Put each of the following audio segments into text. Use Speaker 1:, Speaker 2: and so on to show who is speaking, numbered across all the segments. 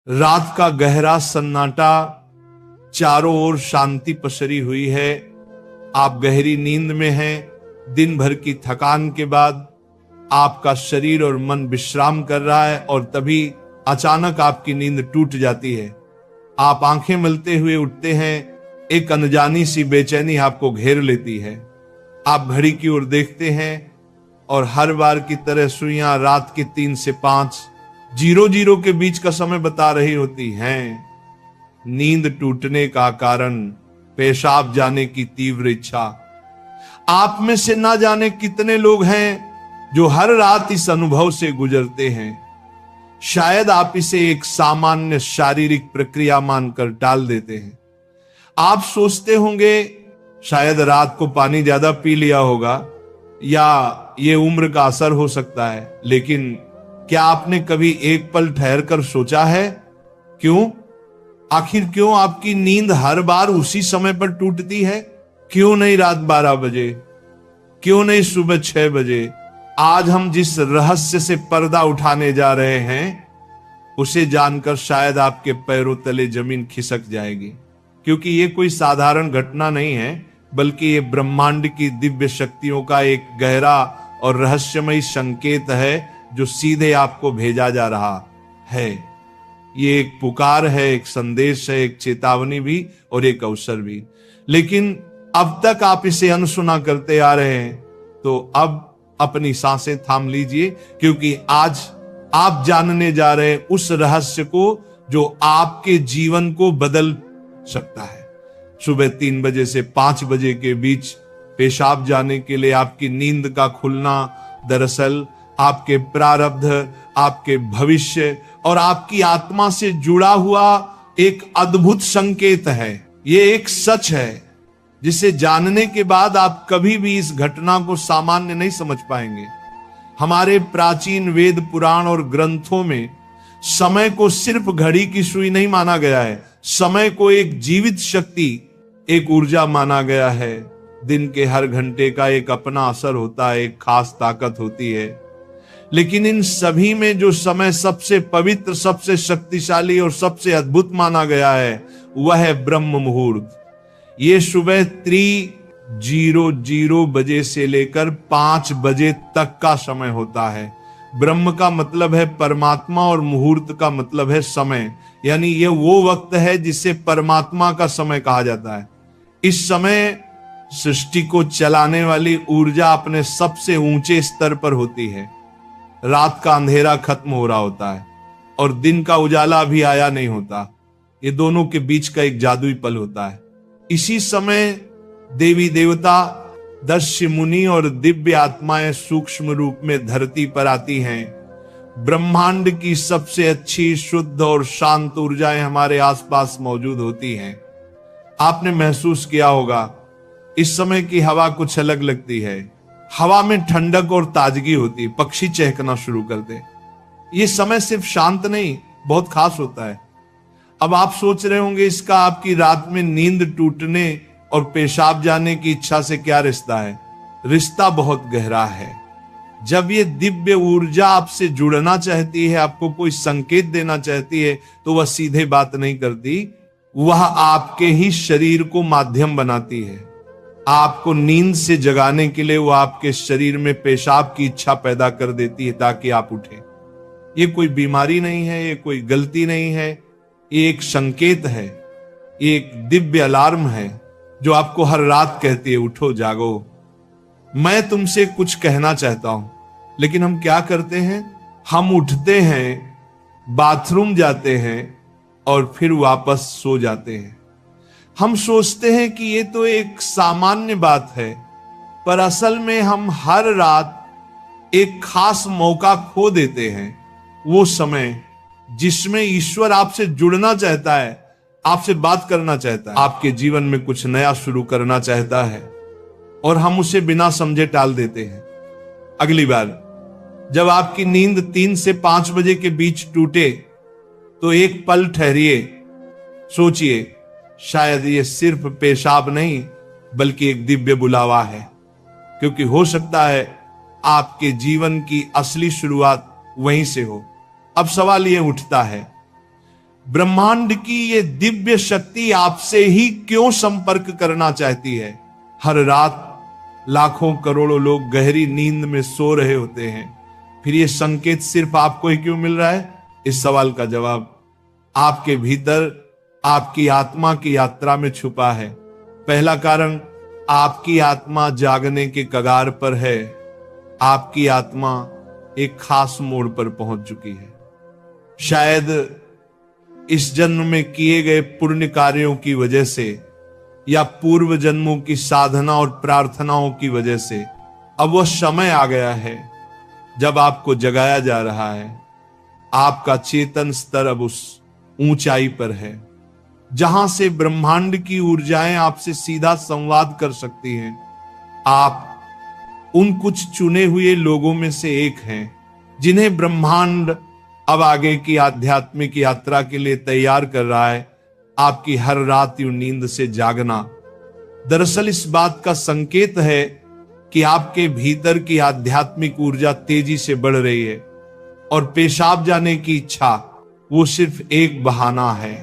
Speaker 1: रात का गहरा सन्नाटा, चारों ओर शांति पसरी हुई है। आप गहरी नींद में हैं। दिन भर की थकान के बाद आपका शरीर और मन विश्राम कर रहा है और तभी अचानक आपकी नींद टूट जाती है। आप आंखें मलते हुए उठते हैं। एक अनजानी सी बेचैनी आपको घेर लेती है। आप घड़ी की ओर देखते हैं और हर बार की तरह सुइयां रात के 3 से 5 00 के बीच का समय बता रही होती हैं। नींद टूटने का कारण पेशाब जाने की तीव्र इच्छा। आप में से ना जाने कितने लोग हैं जो हर रात इस अनुभव से गुजरते हैं। शायद आप इसे एक सामान्य शारीरिक प्रक्रिया मानकर टाल देते हैं। आप सोचते होंगे शायद रात को पानी ज्यादा पी लिया होगा या ये उम्र का असर हो सकता है, लेकिन क्या आपने कभी एक पल ठहर कर सोचा है क्यों? आखिर क्यों आपकी नींद हर बार उसी समय पर टूटती है? क्यों नहीं रात 12 बजे? क्यों नहीं सुबह 6 बजे? आज हम जिस रहस्य से पर्दा उठाने जा रहे हैं उसे जानकर शायद आपके पैरों तले जमीन खिसक जाएगी, क्योंकि ये कोई साधारण घटना नहीं है, बल्कि ये ब्रह्मांड की दिव्य शक्तियों का एक गहरा और रहस्यमयी संकेत है जो सीधे आपको भेजा जा रहा है। ये एक पुकार है, एक संदेश है, एक चेतावनी भी और एक अवसर भी। लेकिन अब तक आप इसे अनसुना करते आ रहे हैं, तो अब अपनी सांसें थाम लीजिए, क्योंकि आज आप जानने जा रहे हैं उस रहस्य को जो आपके जीवन को बदल सकता है। सुबह 3 बजे से 5 बजे के बीच पेशाब जाने के लिए आपकी नींद का खुलना दरअसल आपके प्रारब्ध, आपके भविष्य और आपकी आत्मा से जुड़ा हुआ एक अद्भुत संकेत है। ये एक सच है जिसे जानने के बाद आप कभी भी इस घटना को सामान्य नहीं समझ पाएंगे। हमारे प्राचीन वेद पुराण और ग्रंथों में समय को सिर्फ घड़ी की सुई नहीं माना गया है। समय को एक जीवित शक्ति, एक ऊर्जा माना गया है। दिन के हर घंटे का एक अपना असर होता है, एक खास ताकत होती है। लेकिन इन सभी में जो समय सबसे पवित्र, सबसे शक्तिशाली और सबसे अद्भुत माना गया है वह है ब्रह्म मुहूर्त। ये सुबह 3:00 बजे से लेकर 5 बजे तक का समय होता है। ब्रह्म का मतलब है परमात्मा और मुहूर्त का मतलब है समय, यानी ये वो वक्त है जिसे परमात्मा का समय कहा जाता है। इस समय सृष्टि को चलाने वाली ऊर्जा अपने सबसे ऊंचे स्तर पर होती है। रात का अंधेरा खत्म हो रहा होता है और दिन का उजाला अभी आया नहीं होता। ये दोनों के बीच का एक जादुई पल होता है। इसी समय देवी देवता, दस्यु मुनि और दिव्य आत्माएं सूक्ष्म रूप में धरती पर आती हैं। ब्रह्मांड की सबसे अच्छी, शुद्ध और शांत ऊर्जाएं हमारे आसपास मौजूद होती हैं। आपने महसूस किया होगा इस समय की हवा कुछ अलग लगती है। हवा में ठंडक और ताजगी होती, पक्षी चहकना शुरू कर दे। ये समय सिर्फ शांत नहीं, बहुत खास होता है। अब आप सोच रहे होंगे इसका आपकी रात में नींद टूटने और पेशाब जाने की इच्छा से क्या रिश्ता है? रिश्ता बहुत गहरा है। जब ये दिव्य ऊर्जा आपसे जुड़ना चाहती है, आपको कोई संकेत देना चाहती है, तो वह सीधे बात नहीं करती, वह आपके ही शरीर को माध्यम बनाती है। आपको नींद से जगाने के लिए वो आपके शरीर में पेशाब की इच्छा पैदा कर देती है ताकि आप उठें। ये कोई बीमारी नहीं है, ये कोई गलती नहीं है, ये एक संकेत है, ये एक दिव्य अलार्म है जो आपको हर रात कहती है उठो, जागो। मैं तुमसे कुछ कहना चाहता हूं। लेकिन हम क्या करते हैं? हम उठते हैं, बाथरूम जाते हैं और फिर वापस सो जाते हैं। हम सोचते हैं कि ये तो एक सामान्य बात है, पर असल में हम हर रात एक खास मौका खो देते हैं। वो समय जिसमें ईश्वर आपसे जुड़ना चाहता है, आपसे बात करना चाहता है, आपके जीवन में कुछ नया शुरू करना चाहता है, और हम उसे बिना समझे टाल देते हैं। अगली बार जब आपकी नींद 3 से 5 बजे के बीच टूटे तो एक पल ठहरिए, सोचिए, शायद ये सिर्फ पेशाब नहीं बल्कि एक दिव्य बुलावा है, क्योंकि हो सकता है आपके जीवन की असली शुरुआत वहीं से हो। अब सवाल ये उठता है, ब्रह्मांड की ये दिव्य शक्ति आपसे ही क्यों संपर्क करना चाहती है? हर रात लाखों करोड़ों लोग गहरी नींद में सो रहे होते हैं, फिर ये संकेत सिर्फ आपको ही क्यों मिल रहा है? इस सवाल का जवाब आपके भीतर आपकी आत्मा की यात्रा में छुपा है। पहला कारण, आपकी आत्मा जागने के कगार पर है। आपकी आत्मा एक खास मोड़ पर पहुंच चुकी है। शायद इस जन्म में किए गए पुण्य कार्यों की वजह से या पूर्व जन्मों की साधना और प्रार्थनाओं की वजह से अब वह समय आ गया है जब आपको जगाया जा रहा है। आपका चेतन स्तर अब उस ऊंचाई पर है जहां से ब्रह्मांड की ऊर्जाएं आपसे सीधा संवाद कर सकती हैं। आप उन कुछ चुने हुए लोगों में से एक हैं जिन्हें ब्रह्मांड अब आगे की आध्यात्मिक यात्रा के लिए तैयार कर रहा है। आपकी हर रात यूं नींद से जागना दरअसल इस बात का संकेत है कि आपके भीतर की आध्यात्मिक ऊर्जा तेजी से बढ़ रही है और पेशाब जाने की इच्छा वो सिर्फ एक बहाना है।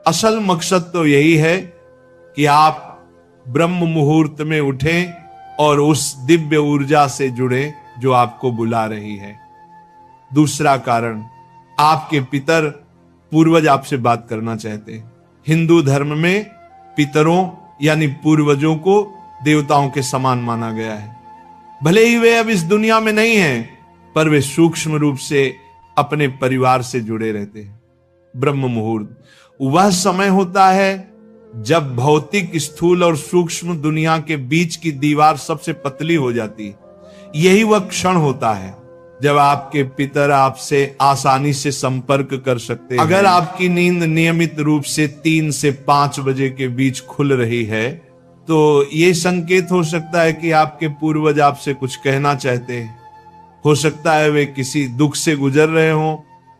Speaker 1: असल मकसद तो यही है कि आप ब्रह्म मुहूर्त में उठें और उस दिव्य ऊर्जा से जुड़े जो आपको बुला रही है। दूसरा कारण, आपके पितर पूर्वज आपसे बात करना चाहते हैं। हिंदू धर्म में पितरों यानी पूर्वजों को देवताओं के समान माना गया है। भले ही वे अब इस दुनिया में नहीं हैं, पर वे सूक्ष्म रूप से अपने परिवार से जुड़े रहते हैं। ब्रह्म मुहूर्त वह समय होता है जब भौतिक, स्थूल और सूक्ष्म दुनिया के बीच की दीवार सबसे पतली हो जाती है। यही वह क्षण होता है जब आपके पितर आपसे आसानी से संपर्क कर सकते हैं। अगर आपकी नींद नियमित रूप से 3 से 5 बजे के बीच खुल रही है तो यह संकेत हो सकता है कि आपके पूर्वज आपसे कुछ कहना चाहते हैं। हो सकता है वे किसी दुख से गुजर रहे हों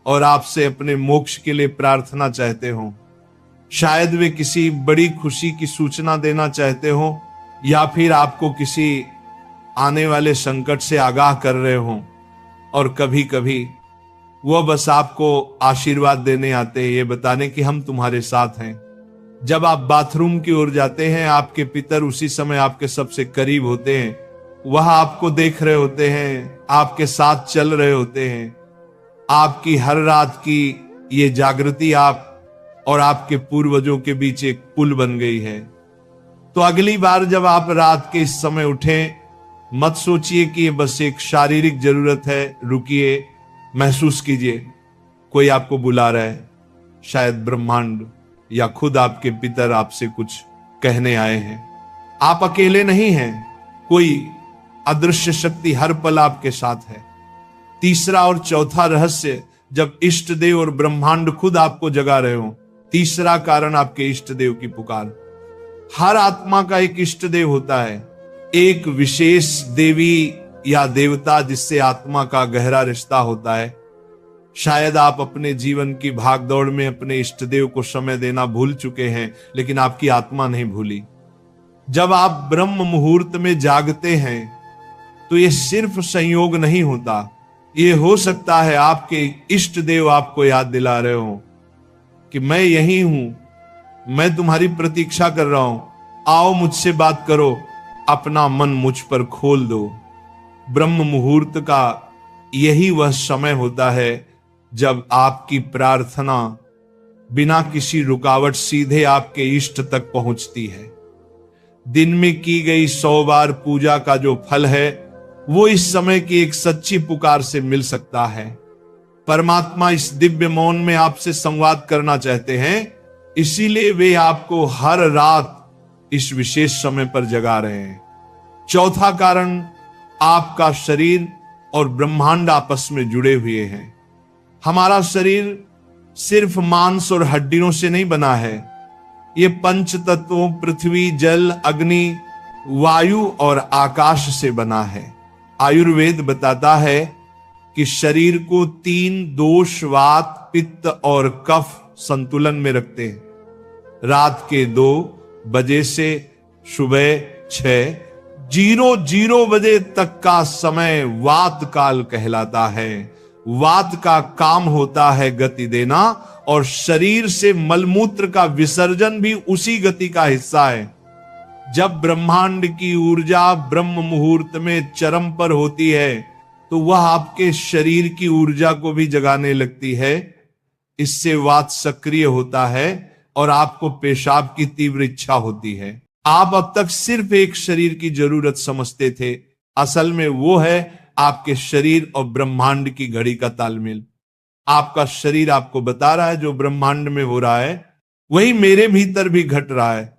Speaker 1: और आपसे अपने मोक्ष के लिए प्रार्थना चाहते हों। शायद वे किसी बड़ी खुशी की सूचना देना चाहते हों या फिर आपको किसी आने वाले संकट से आगाह कर रहे हों। और कभी कभी वह बस आपको आशीर्वाद देने आते हैं, ये बताने कि हम तुम्हारे साथ हैं। जब आप बाथरूम की ओर जाते हैं, आपके पितर उसी समय आपके सबसे करीब होते हैं। वह आपको देख रहे होते हैं, आपके साथ चल रहे होते हैं। आपकी हर रात की ये जागृति आप और आपके पूर्वजों के बीच एक पुल बन गई है। तो अगली बार जब आप रात के इस समय उठें, मत सोचिए कि ये बस एक शारीरिक जरूरत है। रुकिए, महसूस कीजिए कोई आपको बुला रहा है। शायद ब्रह्मांड या खुद आपके पितर आपसे कुछ कहने आए हैं। आप अकेले नहीं हैं, कोई अदृश्य शक्ति हर पल आपके साथ है। तीसरा और चौथा रहस्य, जब इष्ट देव और ब्रह्मांड खुद आपको जगा रहे हो। तीसरा कारण, आपके इष्ट देव की पुकार। हर आत्मा का एक इष्ट देव होता है, एक विशेष देवी या देवता जिससे आत्मा का गहरा रिश्ता होता है। शायद आप अपने जीवन की भागदौड़ में अपने इष्ट देव को समय देना भूल चुके हैं, लेकिन आपकी आत्मा नहीं भूली। जब आप ब्रह्म मुहूर्त में जागते हैं तो यह सिर्फ संयोग नहीं होता, ये हो सकता है आपके इष्ट देव आपको याद दिला रहे हो कि मैं यही हूं, मैं तुम्हारी प्रतीक्षा कर रहा हूं, आओ मुझसे बात करो, अपना मन मुझ पर खोल दो। ब्रह्म मुहूर्त का यही वह समय होता है जब आपकी प्रार्थना बिना किसी रुकावट सीधे आपके इष्ट तक पहुंचती है। दिन में की गई 100 बार पूजा का जो फल है वो इस समय की एक सच्ची पुकार से मिल सकता है। परमात्मा इस दिव्य मौन में आपसे संवाद करना चाहते हैं, इसीलिए वे आपको हर रात इस विशेष समय पर जगा रहे हैं। चौथा कारण, आपका शरीर और ब्रह्मांड आपस में जुड़े हुए हैं। हमारा शरीर सिर्फ मांस और हड्डियों से नहीं बना है, ये पंच तत्वों पृथ्वी, जल, अग्नि, वायु और आकाश से बना है। आयुर्वेद बताता है कि शरीर को 3 दोष, वात, पित्त और कफ संतुलन में रखते हैं। रात के 2 बजे से सुबह 6:00 बजे तक का समय वात काल कहलाता है वात का काम होता है गति देना, और शरीर से मलमूत्र का विसर्जन भी उसी गति का हिस्सा है। जब ब्रह्मांड की ऊर्जा ब्रह्म मुहूर्त में चरम पर होती है तो वह आपके शरीर की ऊर्जा को भी जगाने लगती है। इससे वात सक्रिय होता है और आपको पेशाब की तीव्र इच्छा होती है। आप अब तक सिर्फ एक शरीर की जरूरत समझते थे, असल में वो है आपके शरीर और ब्रह्मांड की घड़ी का तालमेल। आपका शरीर आपको बता रहा है जो ब्रह्मांड में हो रहा है वही मेरे भीतर भी घट रहा है।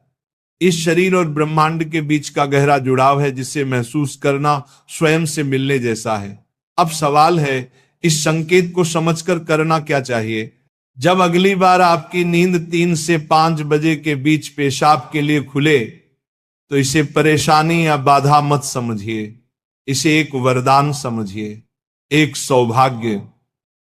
Speaker 1: इस शरीर और ब्रह्मांड के बीच का गहरा जुड़ाव है जिसे महसूस करना स्वयं से मिलने जैसा है। अब सवाल है इस संकेत को समझकर करना क्या चाहिए। जब अगली बार आपकी नींद 3 से 5 बजे के बीच पेशाब के लिए खुले तो इसे परेशानी या बाधा मत समझिए, इसे एक वरदान समझिए, एक सौभाग्य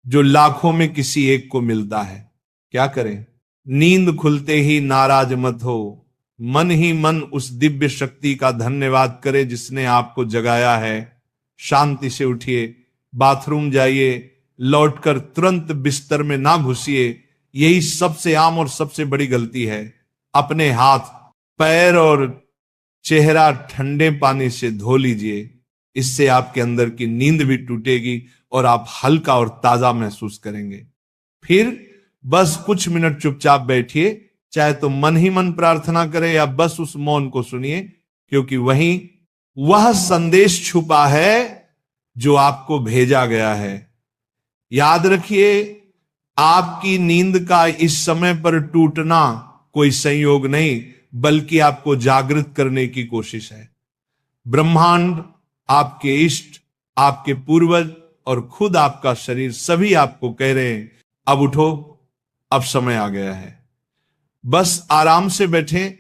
Speaker 1: जो लाखों में किसी एक को मिलता है। क्या करें? नींद खुलते ही नाराज मत हो, मन ही मन उस दिव्य शक्ति का धन्यवाद करें जिसने आपको जगाया है। शांति से उठिए, बाथरूम जाइए, लौटकर तुरंत बिस्तर में ना घुसिए। यही सबसे आम और सबसे बड़ी गलती है। अपने हाथ, पैर और चेहरा ठंडे पानी से धो लीजिए। इससे आपके अंदर की नींद भी टूटेगी और आप हल्का और ताजा महसूस करेंगे। फिर बस कुछ मिनट चुपचाप बैठिए, चाहे तो मन ही मन प्रार्थना करें या बस उस मौन को सुनिए, क्योंकि वहीं वह संदेश छुपा है जो आपको भेजा गया है। याद रखिए, आपकी नींद का इस समय पर टूटना कोई संयोग नहीं, बल्कि आपको जागृत करने की कोशिश है। ब्रह्मांड, आपके इष्ट, आपके पूर्वज और खुद आपका शरीर सभी आपको कह रहे हैं, अब उठो, अब समय आ गया है। बस आराम से बैठें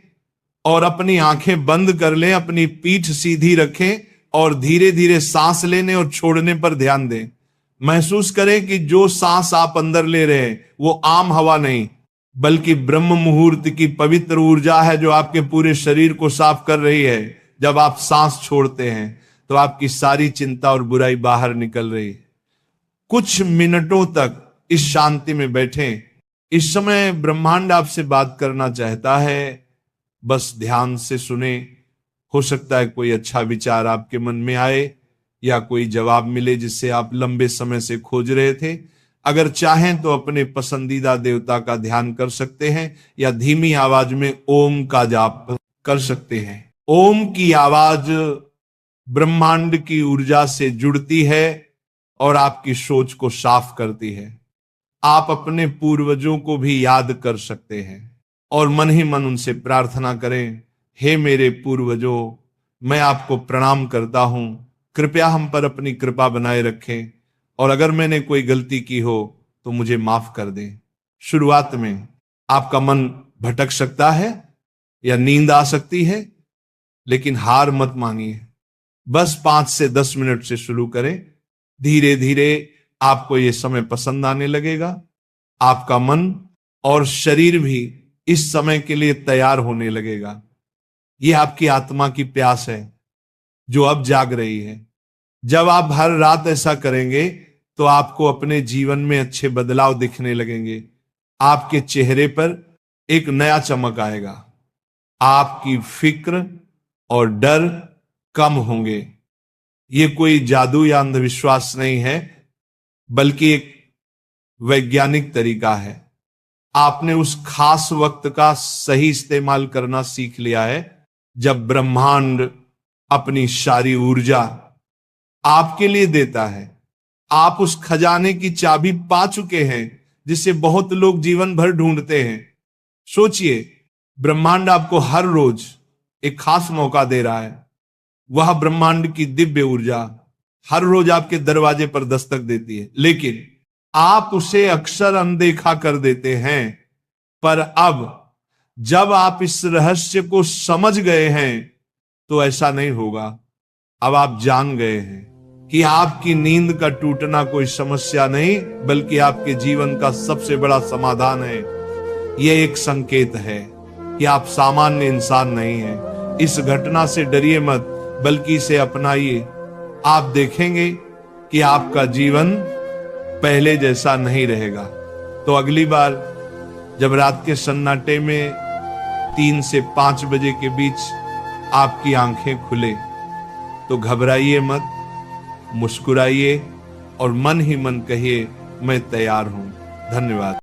Speaker 1: और अपनी आंखें बंद कर लें, अपनी पीठ सीधी रखें और धीरे धीरे सांस लेने और छोड़ने पर ध्यान दें। महसूस करें कि जो सांस आप अंदर ले रहे हैं वो आम हवा नहीं, बल्कि ब्रह्म मुहूर्त की पवित्र ऊर्जा है जो आपके पूरे शरीर को साफ कर रही है। जब आप सांस छोड़ते हैं तो आपकी सारी चिंता और बुराई बाहर निकल रही है। कुछ मिनटों तक इस शांति में बैठें। इस समय ब्रह्मांड आपसे बात करना चाहता है, बस ध्यान से सुने। हो सकता है कोई अच्छा विचार आपके मन में आए या कोई जवाब मिले जिसे आप लंबे समय से खोज रहे थे। अगर चाहें तो अपने पसंदीदा देवता का ध्यान कर सकते हैं या धीमी आवाज में ओम का जाप कर सकते हैं। ओम की आवाज ब्रह्मांड की ऊर्जा से जुड़ती है और आपकी सोच को साफ करती है। आप अपने पूर्वजों को भी याद कर सकते हैं और मन ही मन उनसे प्रार्थना करें, हे मेरे पूर्वजों, मैं आपको प्रणाम करता हूं, कृपया हम पर अपनी कृपा बनाए रखें और अगर मैंने कोई गलती की हो तो मुझे माफ कर दें। शुरुआत में आपका मन भटक सकता है या नींद आ सकती है, लेकिन हार मत मानिए। बस 5 से 10 मिनट से शुरू करें। धीरे धीरे आपको यह समय पसंद आने लगेगा। आपका मन और शरीर भी इस समय के लिए तैयार होने लगेगा। यह आपकी आत्मा की प्यास है जो अब जाग रही है। जब आप हर रात ऐसा करेंगे तो आपको अपने जीवन में अच्छे बदलाव दिखने लगेंगे। आपके चेहरे पर एक नया चमक आएगा। आपकी फिक्र और डर कम होंगे। ये कोई जादू या अंधविश्वास नहीं है, बल्कि एक वैज्ञानिक तरीका है। आपने उस खास वक्त का सही इस्तेमाल करना सीख लिया है जब ब्रह्मांड अपनी सारी ऊर्जा आपके लिए देता है। आप उस खजाने की चाबी पा चुके हैं जिसे बहुत लोग जीवन भर ढूंढते हैं। सोचिए, ब्रह्मांड आपको हर रोज एक खास मौका दे रहा है। वह ब्रह्मांड की दिव्य ऊर्जा हर रोज आपके दरवाजे पर दस्तक देती है, लेकिन आप उसे अक्सर अनदेखा कर देते हैं। पर अब जब आप इस रहस्य को समझ गए हैं तो ऐसा नहीं होगा। अब आप जान गए हैं कि आपकी नींद का टूटना कोई समस्या नहीं, बल्कि आपके जीवन का सबसे बड़ा समाधान है। यह एक संकेत है कि आप सामान्य इंसान नहीं हैं। इस घटना से डरिए मत, बल्कि इसे अपनाइए। आप देखेंगे कि आपका जीवन पहले जैसा नहीं रहेगा। तो अगली बार जब रात के सन्नाटे में 3 से 5 बजे के बीच आपकी आंखें खुले तो घबराइए मत, मुस्कुराइए और मन ही मन कहिए मैं तैयार हूं। धन्यवाद।